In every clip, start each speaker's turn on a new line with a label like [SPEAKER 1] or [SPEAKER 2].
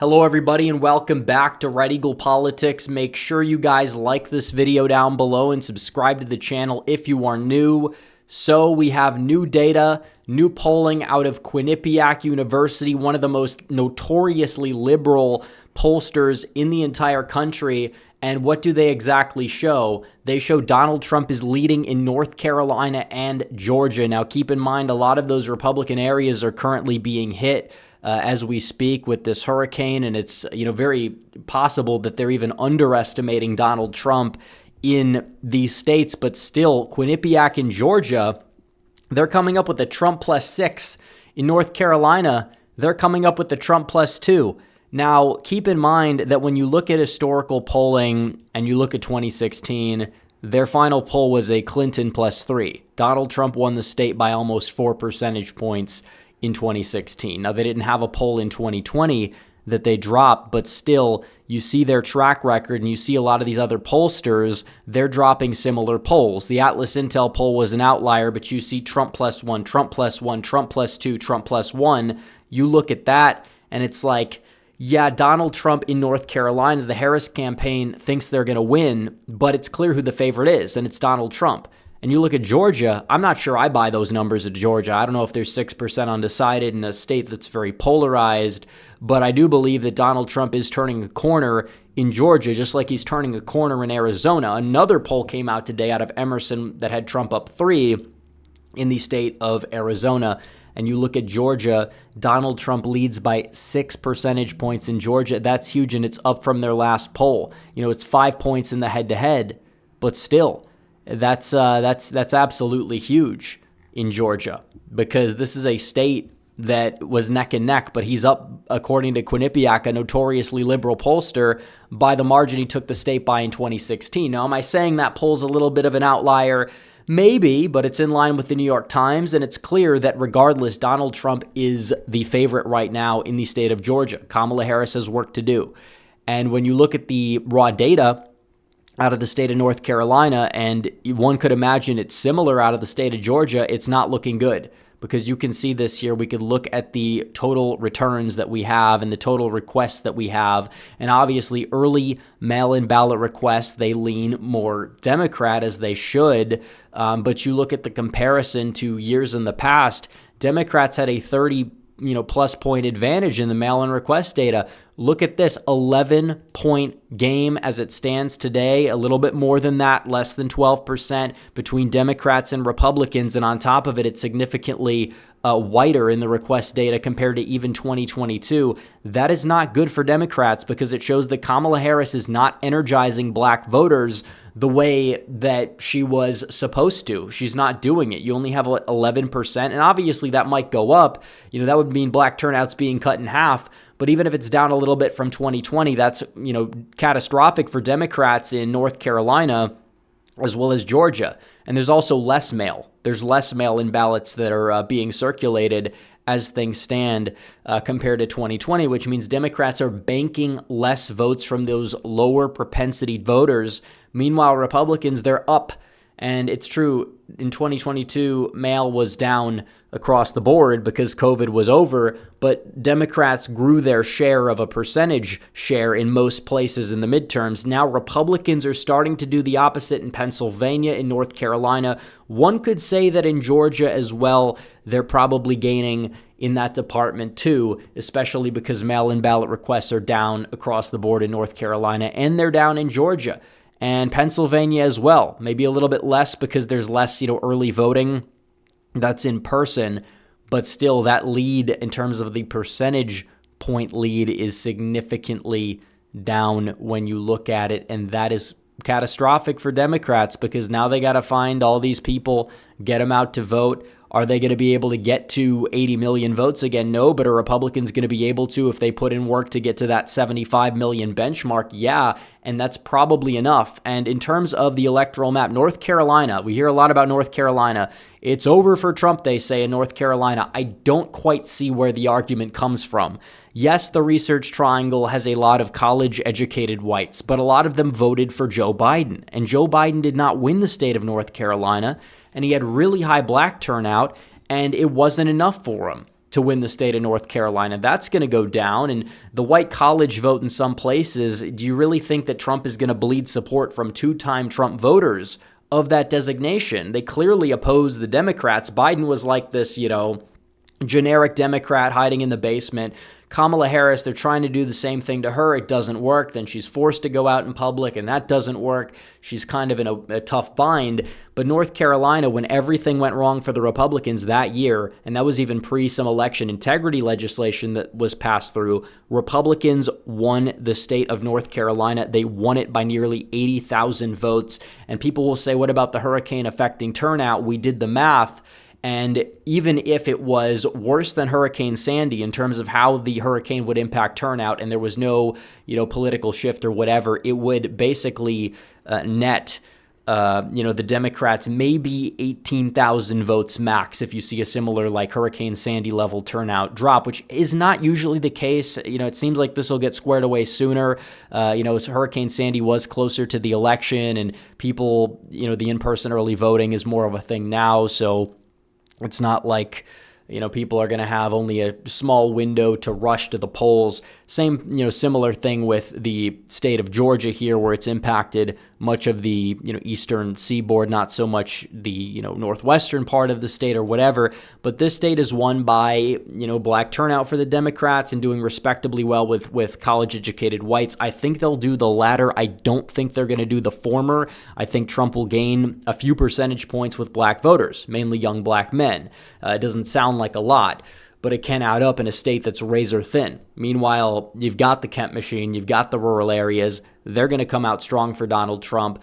[SPEAKER 1] Hello everybody and welcome back to Red Eagle Politics. Make sure you guys like this video down below and subscribe to the channel if you are new. So we have new data, new polling out of Quinnipiac University, one of the most notoriously liberal pollsters in the entire country. And what do they exactly show? They show Donald Trump is leading in North Carolina and Georgia. Now keep in mind, a lot of those Republican areas are currently being hit as we speak with this hurricane, and it's very possible that they're even underestimating Donald Trump in these states. But still, Quinnipiac in Georgia, they're coming up with a Trump +6. In North Carolina, they're coming up with the Trump +2. Now, keep in mind that when you look at historical polling and you look at 2016, their final poll was a Clinton +3. Donald Trump won the state by almost 4 percentage points in 2016. Now, they didn't have a poll in 2020 that they dropped, but still, you see their track record and you see a lot of these other pollsters, they're dropping similar polls. The Atlas Intel poll was an outlier, but you see Trump +1, Trump +1, Trump +2, Trump +1. You look at that and it's like, yeah, Donald Trump in North Carolina, the Harris campaign thinks they're going to win, but it's clear who the favorite is, and it's Donald Trump. And you look at Georgia, I'm not sure I buy those numbers at Georgia. I don't know if there's 6% undecided in a state that's very polarized, but I do believe that Donald Trump is turning a corner in Georgia, just like he's turning a corner in Arizona. Another poll came out today out of Emerson that had Trump up 3 in the state of Arizona. And you look at Georgia, Donald Trump leads by 6 percentage points in Georgia. That's huge, and it's up from their last poll. It's 5 points in the head-to-head, but still, that's absolutely huge in Georgia, because this is a state that was neck and neck, but he's up, according to Quinnipiac, a notoriously liberal pollster, by the margin he took the state by in 2016. Now, am I saying that poll's a little bit of an outlier? Maybe, but it's in line with the New York Times, and it's clear that regardless, Donald Trump is the favorite right now in the state of Georgia. Kamala Harris has work to do. And when you look at the raw data out of the state of North Carolina, and one could imagine it's similar out of the state of Georgia, it's not looking good. Because you can see this here, we could look at the total returns that we have and the total requests that we have. And obviously, early mail-in ballot requests, they lean more Democrat, as they should. But you look at the comparison to years in the past, Democrats had a 30 plus point advantage in the mail-in request data. Look at this 11-point game as it stands today, a little bit more than that, less than 12% between Democrats and Republicans. And on top of it, it's significantly whiter in the request data compared to even 2022. That is not good for Democrats, because it shows that Kamala Harris is not energizing black voters the way that she was supposed to. She's not doing it. You only have 11%, and obviously that might go up. That would mean black turnouts being cut in half. But even if it's down a little bit from 2020, that's, catastrophic for Democrats in North Carolina as well as Georgia. And there's also less mail. There's less mail-in ballots that are being circulated as things stand compared to 2020, which means Democrats are banking less votes from those lower propensity voters. Meanwhile, Republicans, they're up. And it's true, in 2022, mail was down across the board because COVID was over, but Democrats grew their share of a percentage share in most places in the midterms. Now Republicans are starting to do the opposite in Pennsylvania, in North Carolina. One could say that in Georgia as well, they're probably gaining in that department too, especially because mail-in ballot requests are down across the board in North Carolina, and they're down in Georgia. And Pennsylvania as well, maybe a little bit less because there's less, early voting that's in person, but still that lead in terms of the percentage point lead is significantly down when you look at it. And that is catastrophic for Democrats, because now they got to find all these people, get them out to vote. Are they going to be able to get to 80 million votes again? No, but are Republicans going to be able to if they put in work to get to that 75 million benchmark? Yeah, and that's probably enough. And in terms of the electoral map, North Carolina, we hear a lot about North Carolina. It's over for Trump, they say, in North Carolina. I don't quite see where the argument comes from. Yes, the Research Triangle has a lot of college-educated whites, but a lot of them voted for Joe Biden. And Joe Biden did not win the state of North Carolina, and he had really high black turnout, and it wasn't enough for him. to win the state of North Carolina. That's going to go down. And the white college vote in some places, do you really think that Trump is going to bleed support from two-time Trump voters of that designation? They clearly oppose the Democrats. Biden was like this, generic Democrat hiding in the basement. Kamala Harris, they're trying to do the same thing to her. It doesn't work. Then she's forced to go out in public, and that doesn't work. She's kind of in a tough bind. But North Carolina, when everything went wrong for the Republicans that year, and that was even pre some election integrity legislation that was passed through, Republicans won the state of North Carolina. They won it by nearly 80,000 votes. And people will say, what about the hurricane affecting turnout? We did the math. And even if it was worse than Hurricane Sandy in terms of how the hurricane would impact turnout, and there was no, political shift or whatever, it would basically net, the Democrats maybe 18,000 votes max if you see a similar like Hurricane Sandy level turnout drop, which is not usually the case. It seems like this will get squared away sooner. Hurricane Sandy was closer to the election, and people, the in-person early voting is more of a thing now. So it's not like, people are going to have only a small window to rush to the polls. Same, similar thing with the state of Georgia here, where it's impacted much of the, eastern seaboard, not so much the, northwestern part of the state or whatever. But this state is won by, black turnout for the Democrats and doing respectably well with college-educated whites. I think they'll do the latter. I don't think they're going to do the former. I think Trump will gain a few percentage points with black voters, mainly young black men. It doesn't sound like a lot, but it can add up in a state that's razor thin. Meanwhile, you've got the Kemp machine, you've got the rural areas. They're going to come out strong for Donald Trump.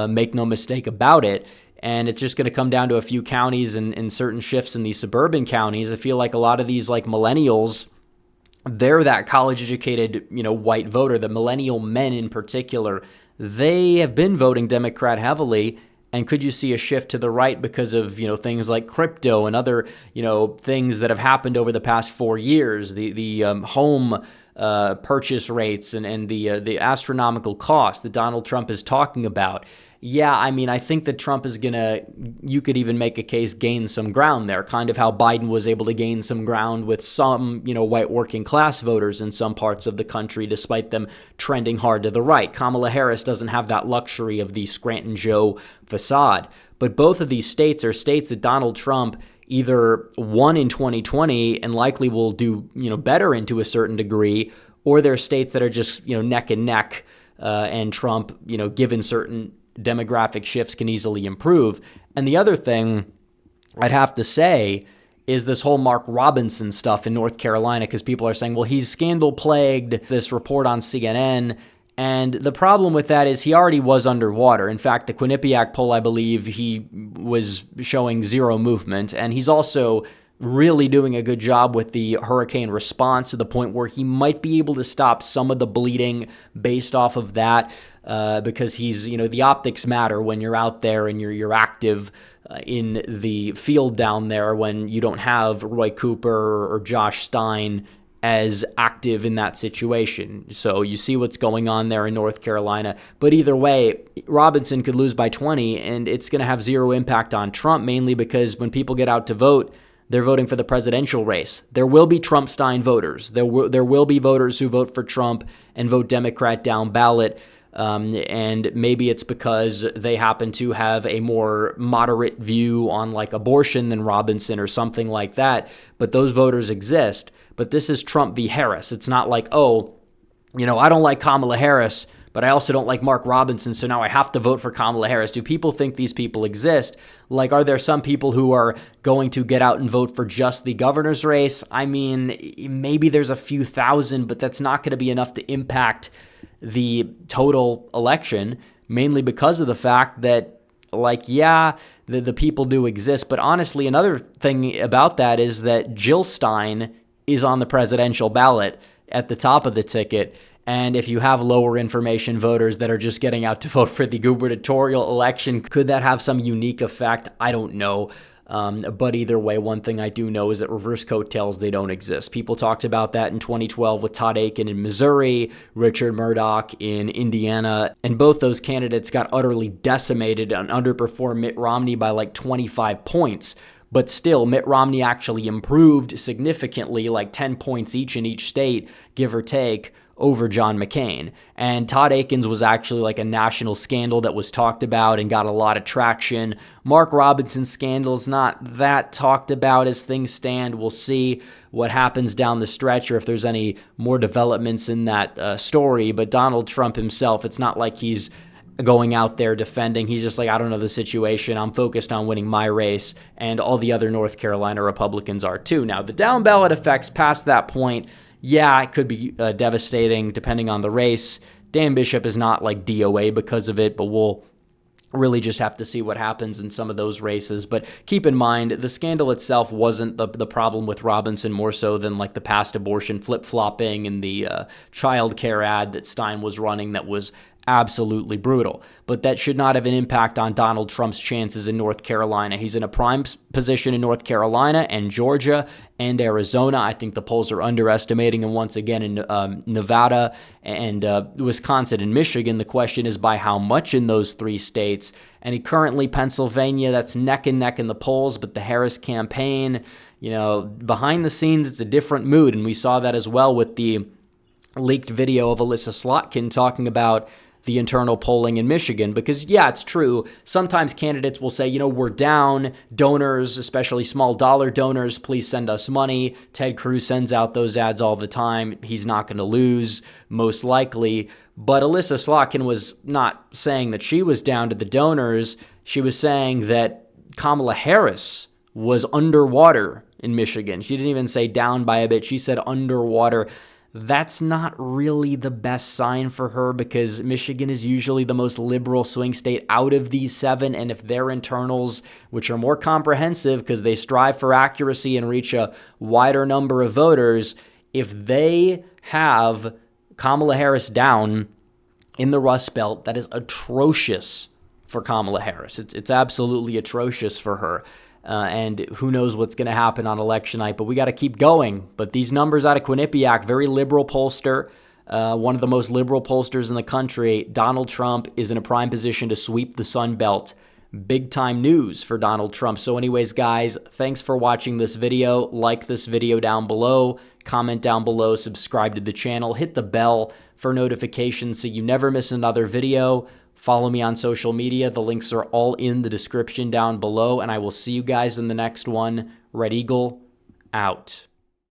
[SPEAKER 1] Make no mistake about it. And it's just going to come down to a few counties and certain shifts in these suburban counties. I feel like a lot of these like millennials, they're that college-educated, white voter. The millennial men in particular, they have been voting Democrat heavily. And could you see a shift to the right because of, things like crypto and other, things that have happened over the past 4 years, the home purchase rates and the astronomical cost that Donald Trump is talking about? Yeah, I think that Trump is you could even make a case, gain some ground there, kind of how Biden was able to gain some ground with some, white working class voters in some parts of the country, despite them trending hard to the right. Kamala Harris doesn't have that luxury of the Scranton Joe facade. But both of these states are states that Donald Trump either won in 2020 and likely will do, better in to a certain degree, or they're states that are just, neck and neck, and Trump, given certain demographic shifts, can easily improve. And the other thing I'd have to say is this whole Mark Robinson stuff in North Carolina, because people are saying, well, he's scandal-plagued, this report on CNN. And the problem with that is he already was underwater. In fact, the Quinnipiac poll, I believe, he was showing zero movement. And he's also really doing a good job with the hurricane response to the point where he might be able to stop some of the bleeding based off of that, because he's, the optics matter when you're out there and you're active in the field down there, when you don't have Roy Cooper or Josh Stein as active in that situation. So you see what's going on there in North Carolina. But either way, Robinson could lose by 20, and it's going to have zero impact on Trump, mainly because when people get out to vote, they're voting for the presidential race. There will be Trump-Stein voters. There will be voters who vote for Trump and vote Democrat down ballot. And maybe it's because they happen to have a more moderate view on like abortion than Robinson or something like that. But those voters exist. But this is Trump v. Harris. It's not like, oh, I don't like Kamala Harris, but I also don't like Mark Robinson, so now I have to vote for Kamala Harris. Do people think these people exist? Like, are there some people who are going to get out and vote for just the governor's race? Maybe there's a few thousand, but that's not going to be enough to impact the total election, mainly because of the fact that, the people do exist. But honestly, another thing about that is that Jill Stein is on the presidential ballot at the top of the ticket. And if you have lower information voters that are just getting out to vote for the gubernatorial election, could that have some unique effect? I don't know. But either way, one thing I do know is that reverse coattails, they don't exist. People talked about that in 2012 with Todd Akin in Missouri, Richard Murdoch in Indiana, and both those candidates got utterly decimated and underperformed Mitt Romney by like 25 points. But still, Mitt Romney actually improved significantly, like 10 points each in each state, give or take, over John McCain. And Todd Akins was actually like a national scandal that was talked about and got a lot of traction. Mark Robinson's scandal is not that talked about as things stand. We'll see what happens down the stretch or if there's any more developments in that story. But Donald Trump himself, it's not like he's going out there defending. He's just like, I don't know the situation. I'm focused on winning my race, and all the other North Carolina Republicans are too. Now, the down ballot effects past that point, yeah, it could be devastating depending on the race. Dan Bishop is not like DOA because of it, but we'll really just have to see what happens in some of those races. But keep in mind, the scandal itself wasn't the problem with Robinson, more so than like the past abortion flip-flopping and the child care ad that Stein was running that was absolutely brutal. But that should not have an impact on Donald Trump's chances in North Carolina. He's in a prime position in North Carolina and Georgia and Arizona. I think the polls are underestimating him once again in Nevada and Wisconsin and Michigan. The question is by how much in those three states. And he currently, Pennsylvania, that's neck and neck in the polls, but the Harris campaign, you know, behind the scenes, it's a different mood. And we saw that as well with the leaked video of Alyssa Slotkin talking about the internal polling in Michigan, because yeah, it's true. Sometimes candidates will say, you know, we're down, donors, especially small dollar donors, please send us money. Ted Cruz sends out those ads all the time. He's not going to lose, most likely. But Alyssa Slotkin was not saying that she was down to the donors. She was saying that Kamala Harris was underwater in Michigan. She didn't even say down by a bit. She said underwater. That's not really the best sign for her because Michigan is usually the most liberal swing state out of these seven. And if their internals, which are more comprehensive because they strive for accuracy and reach a wider number of voters, if they have Kamala Harris down in the Rust Belt, that is atrocious for Kamala Harris. It's absolutely atrocious for her. And who knows what's going to happen on election night, but we got to keep going. But these numbers out of Quinnipiac, very liberal pollster, one of the most liberal pollsters in the country, Donald Trump is in a prime position to sweep the Sun Belt. Big time news for Donald Trump. So anyways, guys, thanks for watching this video. Like this video down below, comment down below, subscribe to the channel, hit the bell for notifications so you never miss another video. Follow me on social media. The links are all in the description down below, and I will see you guys in the next one. Red Eagle, out.